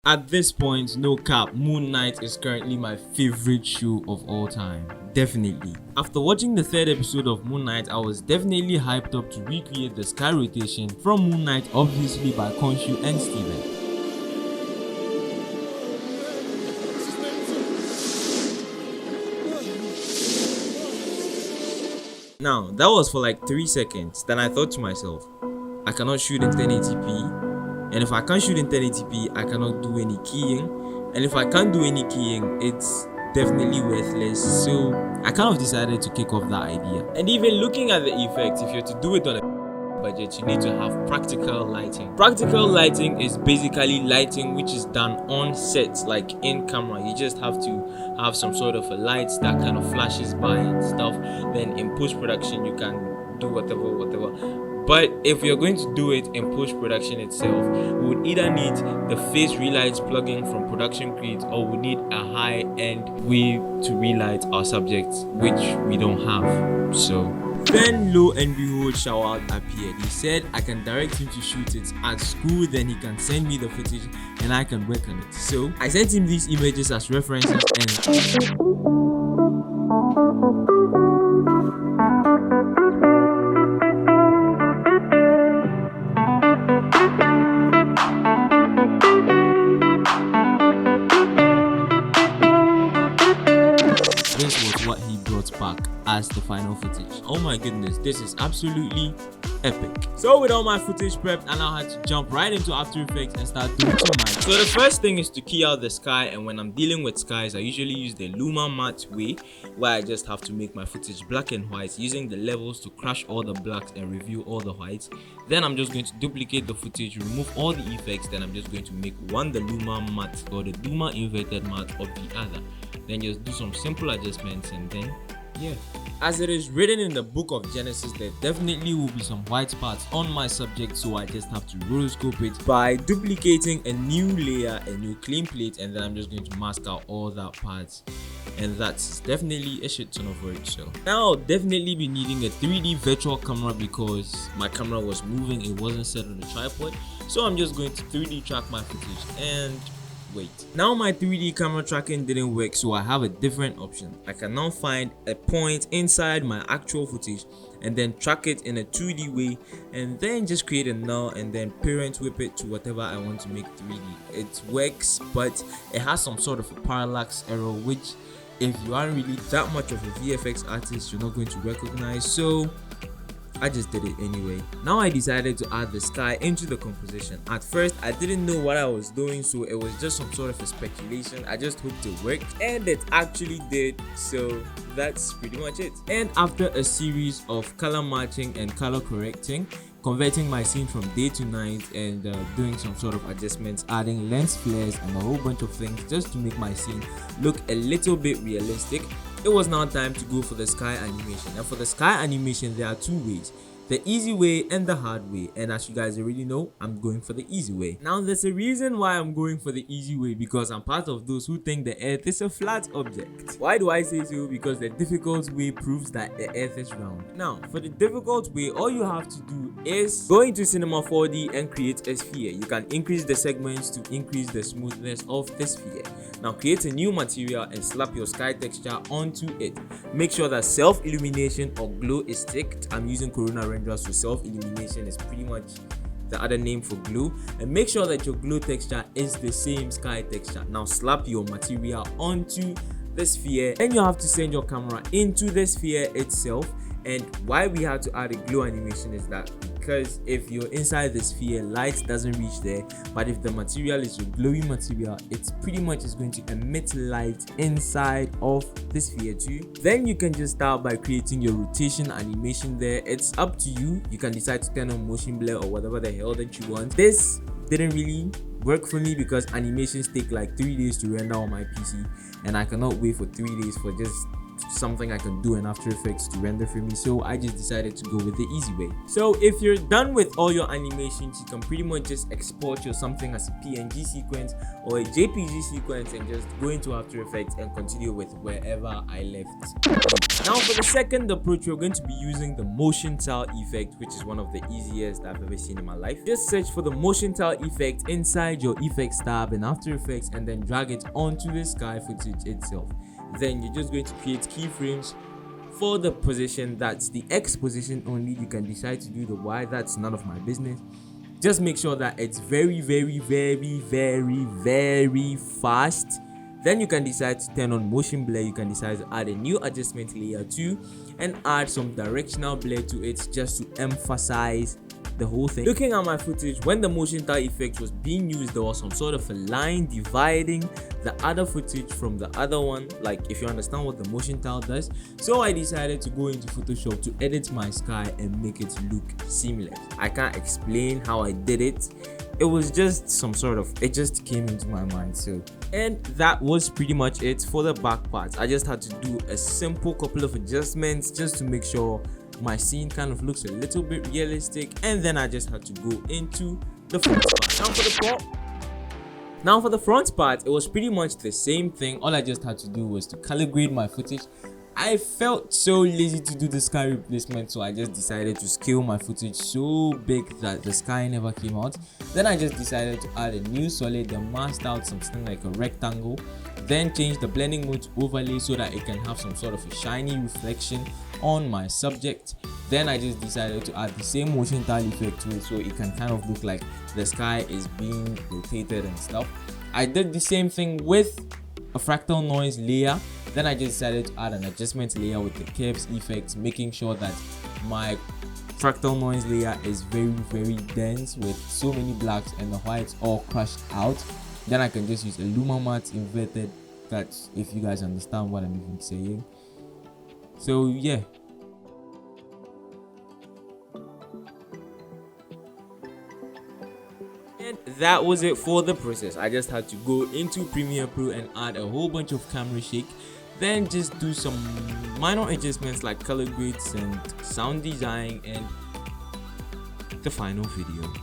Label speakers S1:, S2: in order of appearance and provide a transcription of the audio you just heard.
S1: At this point, no cap, Moon Knight is currently my favorite show of all time. Definitely. After watching the third episode of Moon Knight, I was definitely hyped up to recreate the sky rotation from Moon Knight, obviously by Khonshu and Steven. Now, that was for like 3 seconds. Then I thought to myself, I cannot shoot in 1080p. And if I can't shoot in 1080p, I cannot do any keying. And if I can't do any keying, it's definitely worthless. So I kind of decided to kick off that idea. And even looking at the effects, if you're to do it on a budget, you need to have practical lighting. Practical lighting is basically lighting which is done on set, like in camera. You just have to have some sort of a light that kind of flashes by and stuff. Then in post-production, you can do whatever. But if you're going to do it in post-production itself, we would either need the face relights plugin from Production Create, or we need a high-end way to relight our subjects, which we don't have. So then lo and behold, Shawad appeared. He said I can direct him to shoot it at school, then he can send me the footage and I can work on it. So I sent him these images as references and this was what he brought back as the final footage. Oh my goodness, this is absolutely epic. So with all my footage prepped, I now had to jump right into After Effects and start doing some magic. So the first thing is to key out the sky, and when I'm dealing with skies, I usually use the Luma matte way, where I just have to make my footage black and white using the levels to crush all the blacks and reveal all the whites. Then I'm just going to duplicate the footage, remove all the effects, then I'm just going to make one the Luma matte or the Luma inverted matte of the other. Then just do some simple adjustments, and then yeah. As it is written in the book of Genesis, there definitely will be some white spots on my subject, so I just have to rotoscope it by duplicating a new layer, a new clean plate, and then I'm just going to mask out all that parts. And that's definitely a shit ton of work. So now I'll definitely be needing a 3D virtual camera because my camera was moving, it wasn't set on the tripod. So I'm just going to 3D track my footage and wait. Now my 3D camera tracking didn't work, so I have a different option. I can now find a point inside my actual footage and then track it in a 2D way, and then just create a null and then parent whip it to whatever I want to make 3D. It works, but it has some sort of a parallax error, which if you aren't really that much of a VFX artist, you're not going to recognize. So I just did it anyway. Now I decided to add the sky into the composition. At first I didn't know what I was doing, so it was just some sort of a speculation. I just hoped it worked, and it actually did. So that's pretty much it. And after a series of color matching and color correcting, converting my scene from day to night, and doing some sort of adjustments, adding lens flares and a whole bunch of things just to make my scene look a little bit realistic, it was now time to go for the sky animation. And for the sky animation, there are two ways: the easy way and the hard way. And as you guys already know, I'm going for the easy way. Now there's a reason why I'm going for the easy way, because I'm part of those who think the earth is a flat object. Why do I say so? Because the difficult way proves that the earth is round. Now for the difficult way, all you have to do is go into Cinema 4D and create a sphere. You can increase the segments to increase the smoothness of the sphere. Now create a new material and slap your sky texture onto it. Make sure that self-illumination or glow is ticked. I'm using Corona renders, so self-illumination is pretty much the other name for glow. And make sure that your glow texture is the same sky texture. Now slap your material onto the sphere, and you have to send your camera into the sphere itself. And why we had to add a glow animation is that because if you're inside the sphere, light doesn't reach there, but if the material is a glowy material, it's pretty much is going to emit light inside of the sphere too. Then you can just start by creating your rotation animation there. It's up to you. You can decide to turn on motion blur or whatever the hell that you want. This didn't really work for me because animations take like 3 days to render on my PC, and I cannot wait for 3 days for just something I can do in After Effects to render for me, so I just decided to go with the easy way. So if you're done with all your animations, you can pretty much just export your something as a PNG sequence or a JPG sequence and just go into After Effects and continue with wherever I left. Now for the second approach, we're going to be using the motion tile effect, which is one of the easiest I've ever seen in my life. Just search for the motion tile effect inside your effects tab in After Effects and then drag it onto the sky footage itself. Then you're just going to create keyframes for the position. That's the X position only. You can decide to do the Y, that's none of my business. Just make sure that it's very fast. Then you can decide to turn on motion blur. You can decide to add a new adjustment layer too and add some directional blur to it just to emphasize the whole thing. Looking at my footage, when the motion tile effect was being used, there was some sort of a line dividing the other footage from the other one, like if you understand what the motion tile does. So I decided to go into Photoshop to edit my sky and make it look seamless. I can't explain how I did it. It was just some sort of, it just came into my mind. So, and that was pretty much it for the back part. I just had to do a simple couple of adjustments just to make sure my scene kind of looks a little bit realistic, and then I just had to go into the front part. Now for the front part, it was pretty much the same thing. All I just had to do was to color grade my footage. I felt so lazy to do the sky replacement, so I just decided to scale my footage so big that the sky never came out. Then I just decided to add a new solid and masked out something like a rectangle, then change the blending mode to overlay so that it can have some sort of a shiny reflection on my subject. Then I just decided to add the same motion tile effect to it so it can kind of look like the sky is being rotated and stuff. I did the same thing with a fractal noise layer. Then I just decided to add an adjustment layer with the curves effect, making sure that my fractal noise layer is very dense with so many blacks and the whites all crushed out. Then I can just use a luma matte inverted, that's if you guys understand what I'm even saying. So yeah, and that was it for the process. I just had to go into Premiere Pro and add a whole bunch of camera shake, then just do some minor adjustments like color grades and sound design, and the final video.